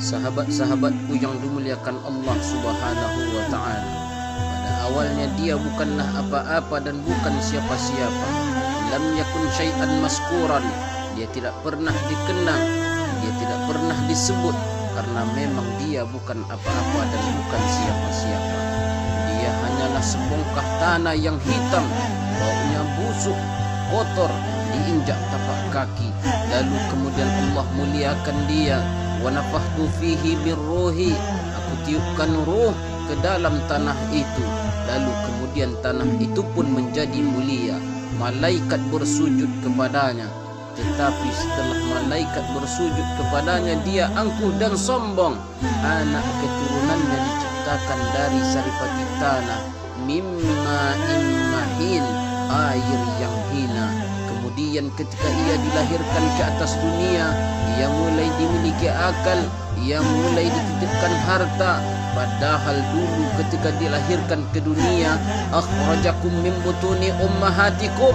Sahabat-sahabatku yang dimuliakan Allah Subhanahu wa ta'ala, pada awalnya dia bukanlah apa-apa dan bukan siapa-siapa. Lam yakun syai'an maskuran, dia tidak pernah dikenang, dia tidak pernah disebut, karena memang dia bukan apa-apa dan bukan siapa-siapa. Dia hanyalah sebongkah tanah yang hitam, baunya busuk, kotor, diinjak tapak kaki. Lalu kemudian Allah muliakan dia. Wa nafakhtu fihi birruhi, aku tiupkan ruh ke dalam tanah itu. Lalu kemudian tanah itu pun menjadi mulia. Malaikat bersujud kepadanya. Tetapi setelah malaikat bersujud kepadanya, dia angkuh dan sombong. Anak keturunannya diciptakan dari saripati tanah, mimma immahin, air yang hina. Kemudian ketika ia dilahirkan ke atas dunia, ia mulai dimiliki akal, ia mulai dititipkan harta. Padahal dulu ketika dilahirkan ke dunia, akhrajakum min butuni ummahatikum,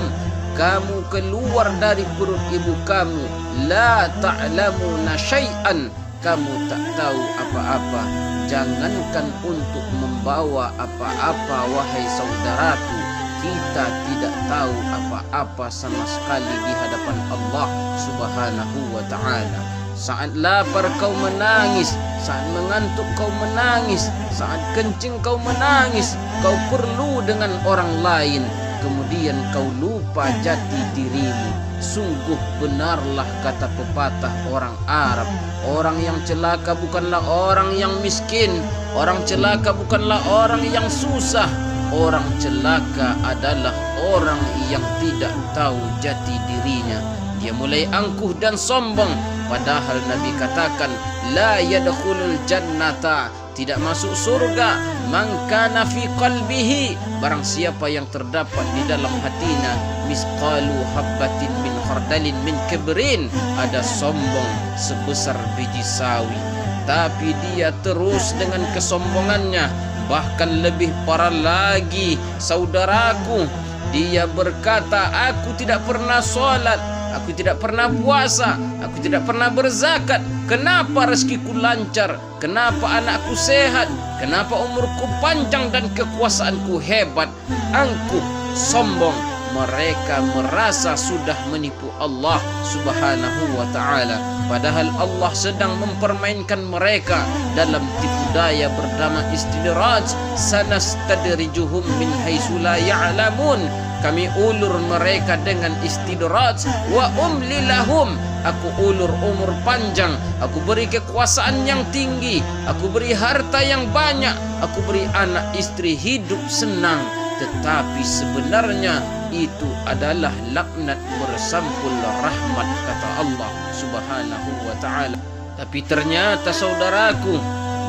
kamu keluar dari perut ibu kamu, la ta'lamuna syai'an, kamu tak tahu apa-apa. Jangankan untuk membawa apa-apa, wahai saudaraku, kita tidak tahu apa-apa sama sekali di hadapan Allah Subhanahu wa ta'ala. Saat lapar kau menangis, saat mengantuk kau menangis, saat kencing kau menangis, kau perlu dengan orang lain, kemudian kau lupa jati dirimu. Sungguh benarlah kata pepatah orang Arab, orang yang celaka bukanlah orang yang miskin, orang celaka bukanlah orang yang susah, orang celaka adalah orang yang tidak tahu jati dirinya. Dia mulai angkuh dan sombong, padahal Nabi katakan la yadkhulul jannata, tidak masuk surga, man kana fi qalbihi, barang siapa yang terdapat di dalam hatinya misqalu habbatin min khardalin min kibrin, ada sombong sebesar biji sawi. Tapi dia terus dengan kesombongannya. Bahkan lebih parah lagi, saudaraku, dia berkata, aku tidak pernah sholat, aku tidak pernah puasa, aku tidak pernah berzakat. Kenapa rezekiku lancar? Kenapa anakku sehat? Kenapa umurku panjang dan kekuasaanku hebat? Angkuh, sombong. Mereka merasa sudah menipu Allah Subhanahu wa ta'ala, padahal Allah sedang mempermainkan mereka dalam tipu daya bernama istidraj. Sanastadrijuhum min haitsu la ya'lamun, kami ulur mereka dengan istidraj. Wa umli lahum, aku ulur umur panjang, aku beri kekuasaan yang tinggi, aku beri harta yang banyak, aku beri anak istri hidup senang. Tetapi sebenarnya itu adalah laknat bersampul rahmat, kata Allah Subhanahu wa ta'ala. Tapi ternyata saudaraku,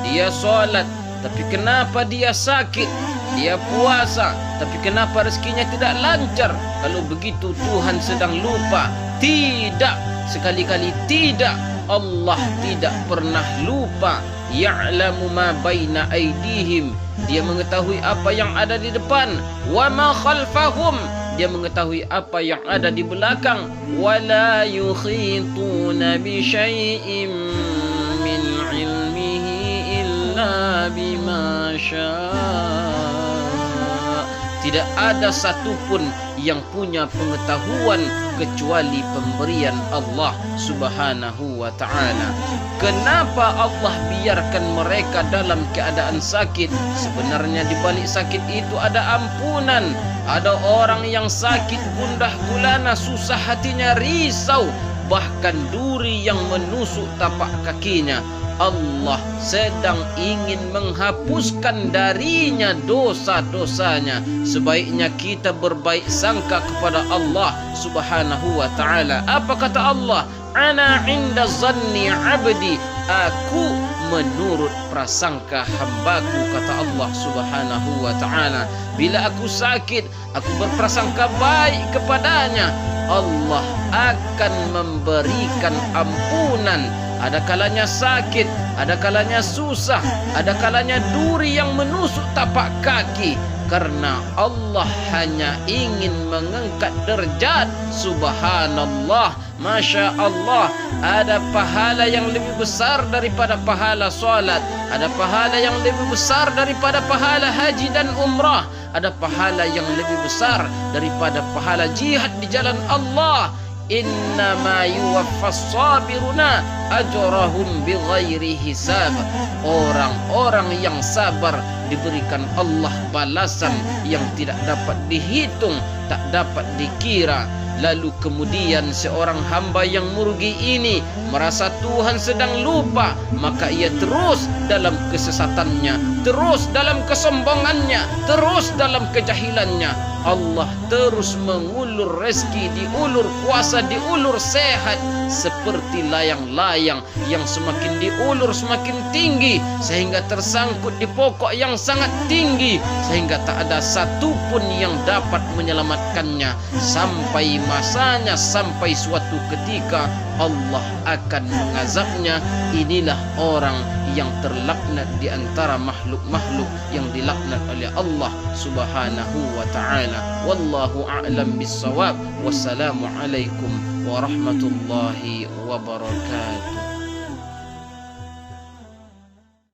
dia sholat, tapi kenapa dia sakit? Dia puasa, tapi kenapa rezekinya tidak lancar? Kalau begitu Tuhan sedang lupa? Tidak, sekali-kali tidak. Allah tidak pernah lupa. Ya'lamu ma baina aydihim, dia mengetahui apa yang ada di depan. Wa ma khalfahum, dia mengetahui apa yang ada di belakang. Wala yukhituna bi syai'in min ilmihi illa bima syaa. Tidak ada satupun yang punya pengetahuan kecuali pemberian Allah Subhanahu wa ta'ala. Kenapa Allah biarkan mereka dalam keadaan sakit? Sebenarnya di balik sakit itu ada ampunan. Ada orang yang sakit gundah gulana, susah hatinya, risau, bahkan duri yang menusuk tapak kakinya. Allah sedang ingin menghapuskan darinya dosa-dosanya. Sebaiknya kita berbaik sangka kepada Allah Subhanahu wa ta'ala. Apa kata Allah? Ana inda zanni abdi, aku menurut prasangka hambaku, kata Allah Subhanahu wa ta'ala. Bila aku sakit, aku berprasangka baik kepadanya, Allah akan memberikan ampunan. Ada kalanya sakit, ada kalanya susah, ada kalanya duri yang menusuk tapak kaki. karena Allah hanya ingin mengangkat derajat. Subhanallah, Masya Allah. Ada pahala yang lebih besar daripada pahala salat, ada pahala yang lebih besar daripada pahala haji dan umrah, ada pahala yang lebih besar daripada pahala jihad di jalan Allah. Innama yuwaffas sabiruna ajrahum bighairi hisab. Orang-orang yang sabar diberikan Allah balasan yang tidak dapat dihitung, tak dapat dikira. Lalu kemudian seorang hamba yang merugi ini merasa Tuhan sedang lupa, maka ia terus dalam kesesatannya, terus dalam kesombongannya, terus dalam kejahilannya. Allah terus mengulur rezeki, diulur kuasa, diulur sehat, seperti layang-layang yang semakin diulur semakin tinggi, sehingga tersangkut di pokok yang sangat tinggi, sehingga tak ada satupun yang dapat menyelamatkannya. Sampai masanya, sampai suatu ketika Allah akan mengazabnya. Inilah orang yang terlaknat di antara makhluk-makhluk yang dilaknat oleh Allah Subhanahu wa ta'ala. Wallahu a'lam bissawab. Wassalamu alaikum warahmatullahi wabarakatuh.